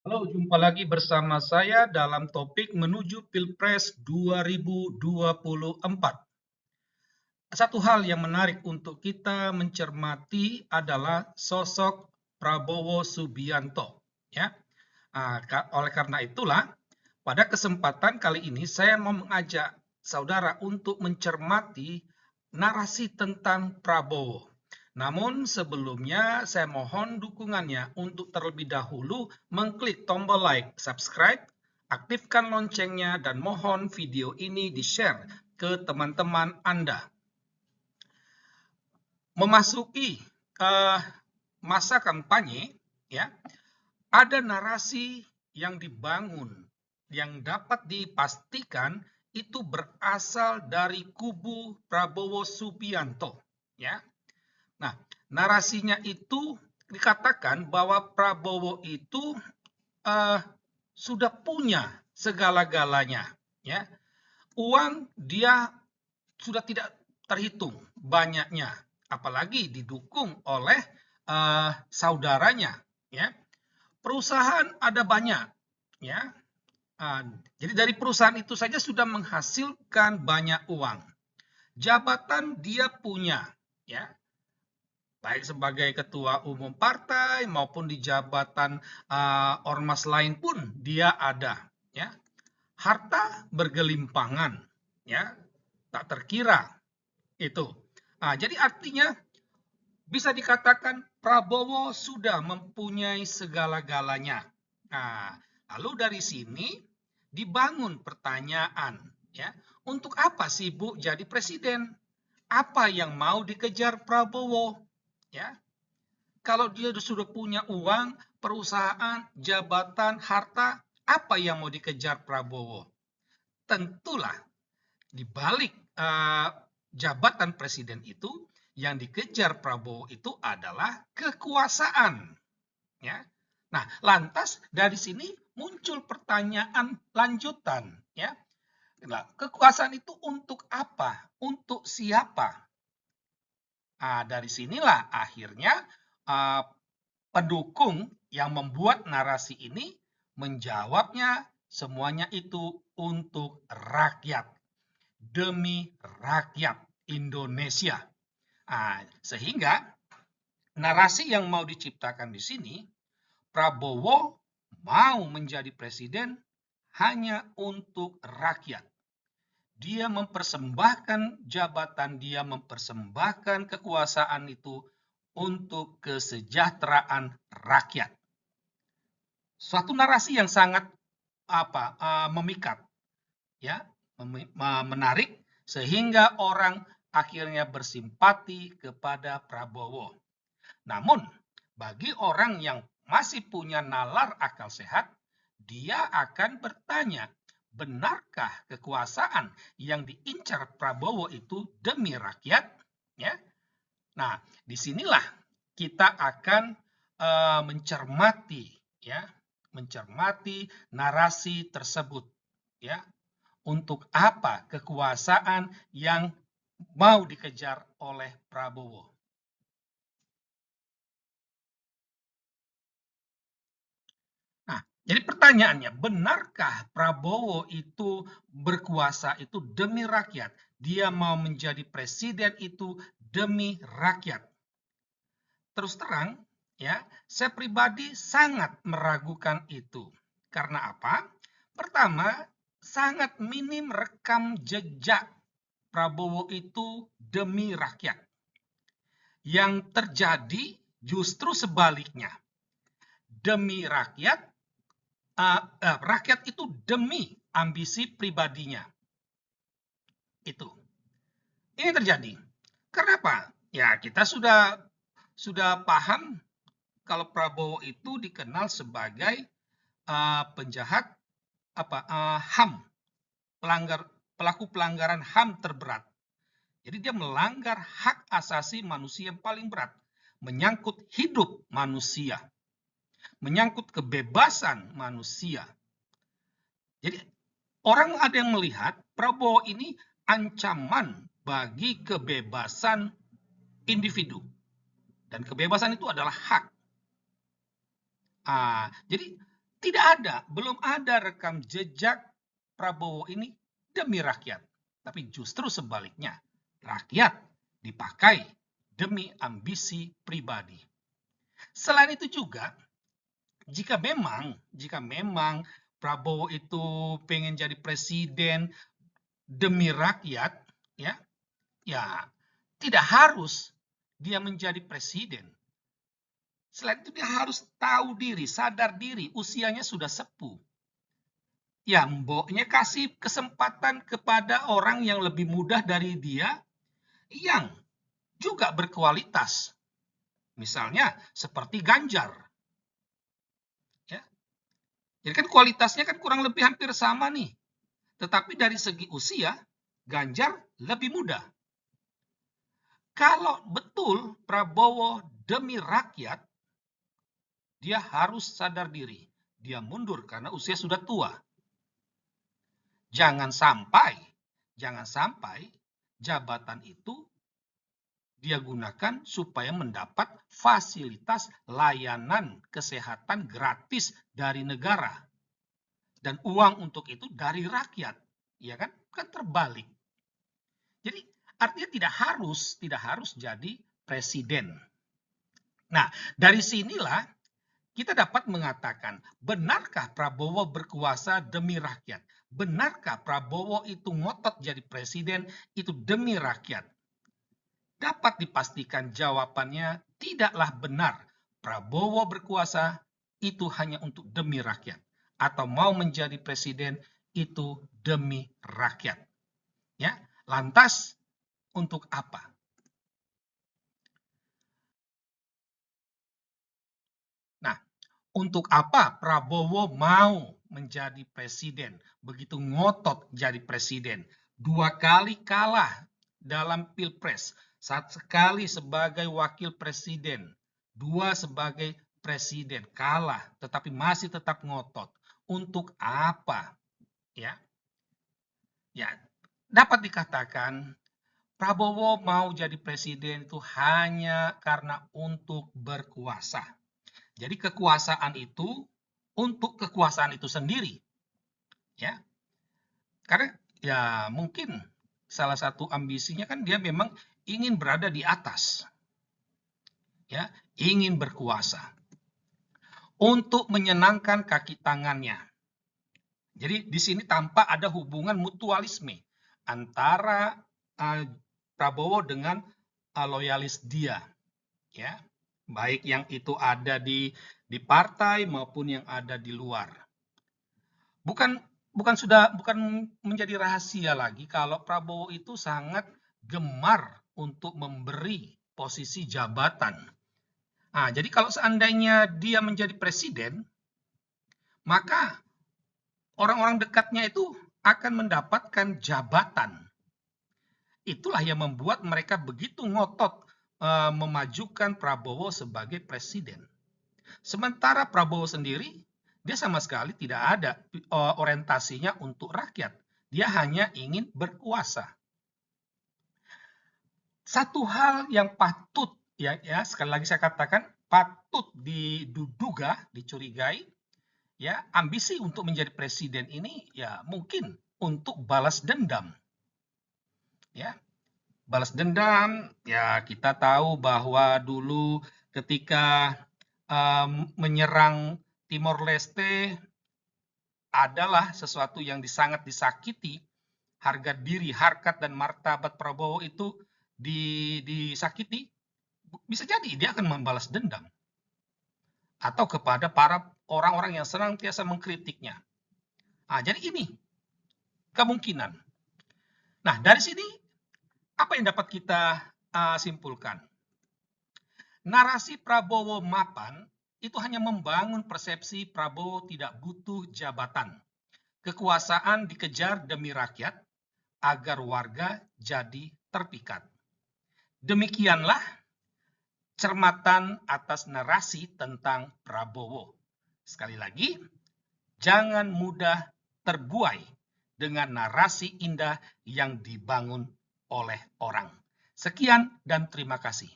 Halo, jumpa lagi bersama saya dalam topik menuju Pilpres 2024. Satu hal yang menarik untuk kita mencermati adalah sosok Prabowo Subianto. Ya, oleh karena itulah, pada kesempatan kali ini saya mau mengajak saudara untuk mencermati narasi tentang Prabowo. Namun sebelumnya saya mohon dukungannya untuk terlebih dahulu mengklik tombol like, subscribe, aktifkan loncengnya, dan mohon video ini di-share ke teman-teman Anda. Memasuki masa kampanye, ya, ada narasi yang dibangun yang dapat dipastikan itu berasal dari kubu Prabowo Subianto, ya. Nah, narasinya itu dikatakan bahwa Prabowo itu uh, sudah punya segala-galanya, ya. Uang dia sudah tidak terhitung banyaknya, apalagi didukung oleh saudaranya, ya. Perusahaan ada banyak, ya. Jadi dari perusahaan itu saja sudah menghasilkan banyak uang. Jabatan dia punya, ya, baik sebagai ketua umum partai maupun di jabatan ormas lain pun dia ada, ya. Harta bergelimpangan, ya, tak terkira itu. Jadi artinya bisa dikatakan Prabowo sudah mempunyai segala-galanya. Nah, lalu dari sini dibangun pertanyaan, ya, untuk apa sih Bu jadi presiden? Apa yang mau dikejar Prabowo? Ya, kalau dia sudah punya uang, perusahaan, jabatan, harta, apa yang mau dikejar Prabowo? Tentulah di balik jabatan presiden itu yang dikejar Prabowo itu adalah kekuasaan, ya. Nah, lantas dari sini muncul pertanyaan lanjutan, ya. Nah, kekuasaan itu untuk apa? Untuk siapa? Dari sinilah akhirnya pendukung yang membuat narasi ini menjawabnya semuanya itu untuk rakyat, demi rakyat Indonesia. Sehingga narasi yang mau diciptakan di sini, Prabowo mau menjadi presiden hanya untuk rakyat. Dia mempersembahkan jabatan, dia mempersembahkan kekuasaan itu untuk kesejahteraan rakyat. Suatu narasi yang sangat memikat, ya, menarik sehingga orang akhirnya bersimpati kepada Prabowo. Namun, bagi orang yang masih punya nalar akal sehat, dia akan bertanya, benarkah kekuasaan yang diincar Prabowo itu demi rakyat? Ya. Nah, disinilah kita akan mencermati, ya, mencermati narasi tersebut, ya. Untuk apa kekuasaan yang mau dikejar oleh Prabowo? Nah, jadi pertanyaannya, benarkah Prabowo itu berkuasa itu demi rakyat? Dia mau menjadi presiden itu demi rakyat. Terus terang, ya, saya pribadi sangat meragukan itu. Karena apa? Pertama, sangat minim rekam jejak Prabowo itu demi rakyat. Yang terjadi justru sebaliknya. Demi rakyat, rakyat itu demi ambisi pribadinya. Itu. Ini terjadi. Kenapa? Ya, kita sudah paham kalau Prabowo itu dikenal sebagai penjahat HAM, pelaku pelanggaran HAM terberat. Jadi dia melanggar hak asasi manusia yang paling berat, menyangkut hidup manusia, menyangkut kebebasan manusia. Jadi orang ada yang melihat Prabowo ini ancaman bagi kebebasan individu. Dan kebebasan itu adalah hak. Jadi Tidak ada, belum ada rekam jejak Prabowo ini demi rakyat. Tapi justru sebaliknya, rakyat dipakai demi ambisi pribadi. Selain itu juga, jika memang Prabowo itu pengen jadi presiden demi rakyat, ya tidak harus dia menjadi presiden. Selain itu dia harus tahu diri, sadar diri, usianya sudah sepuh. Ya, mboknya kasih kesempatan kepada orang yang lebih muda dari dia, yang juga berkualitas. Misalnya seperti Ganjar. Ya. Jadi kan kualitasnya kan kurang lebih hampir sama nih. Tetapi dari segi usia, Ganjar lebih muda. Kalau betul Prabowo demi rakyat, dia harus sadar diri. Dia mundur karena usia sudah tua. Jangan sampai jabatan itu dia gunakan supaya mendapat fasilitas layanan kesehatan gratis dari negara. Dan uang untuk itu dari rakyat. Ya kan? Kan terbalik. Jadi artinya tidak harus jadi presiden. Nah, dari sinilah kita dapat mengatakan, benarkah Prabowo berkuasa demi rakyat? Benarkah Prabowo itu ngotot jadi presiden itu demi rakyat? Dapat dipastikan jawabannya tidaklah benar. Prabowo berkuasa itu hanya untuk demi rakyat. Atau mau menjadi presiden itu demi rakyat. Ya, lantas untuk apa? Nah, untuk apa Prabowo mau menjadi presiden? Begitu ngotot jadi presiden. 2 kali kalah dalam Pilpres. 1 sekali sebagai wakil presiden. 2 sebagai presiden. Kalah, tetapi masih tetap ngotot. Untuk apa? Ya, dapat dikatakan Prabowo mau jadi presiden itu hanya karena untuk berkuasa. Jadi kekuasaan itu untuk kekuasaan itu sendiri. Ya. Karena ya mungkin salah satu ambisinya kan dia memang ingin berada di atas. Ya, ingin berkuasa. Untuk menyenangkan kaki tangannya. Jadi di sini tampak ada hubungan mutualisme antara Prabowo dengan loyalis dia. Ya. Baik yang itu ada di partai maupun yang ada di luar. Bukan menjadi rahasia lagi kalau Prabowo itu sangat gemar untuk memberi posisi jabatan. Nah, jadi kalau seandainya dia menjadi presiden, maka orang-orang dekatnya itu akan mendapatkan jabatan. Itulah yang membuat mereka begitu ngotot memajukan Prabowo sebagai presiden. Sementara Prabowo sendiri, dia sama sekali tidak ada orientasinya untuk rakyat. Dia hanya ingin berkuasa. Satu hal yang patut, ya sekali lagi saya katakan, patut diduga, dicurigai, ya ambisi untuk menjadi presiden ini ya mungkin untuk balas dendam. Ya, balas dendam, ya kita tahu bahwa dulu ketika menyerang Timor Leste adalah sesuatu yang sangat disakiti. Harga diri, harkat, dan martabat Prabowo itu disakiti. Bisa jadi dia akan membalas dendam. Atau kepada para orang-orang yang senantiasa mengkritiknya. Nah, jadi ini kemungkinan. Nah, dari sini apa yang dapat kita simpulkan? Narasi Prabowo mapan itu hanya membangun persepsi Prabowo tidak butuh jabatan. Kekuasaan dikejar demi rakyat agar warga jadi terpikat. Demikianlah cermatan atas narasi tentang Prabowo. Sekali lagi, jangan mudah terbuai dengan narasi indah yang dibangun oleh orang. Sekian dan terima kasih.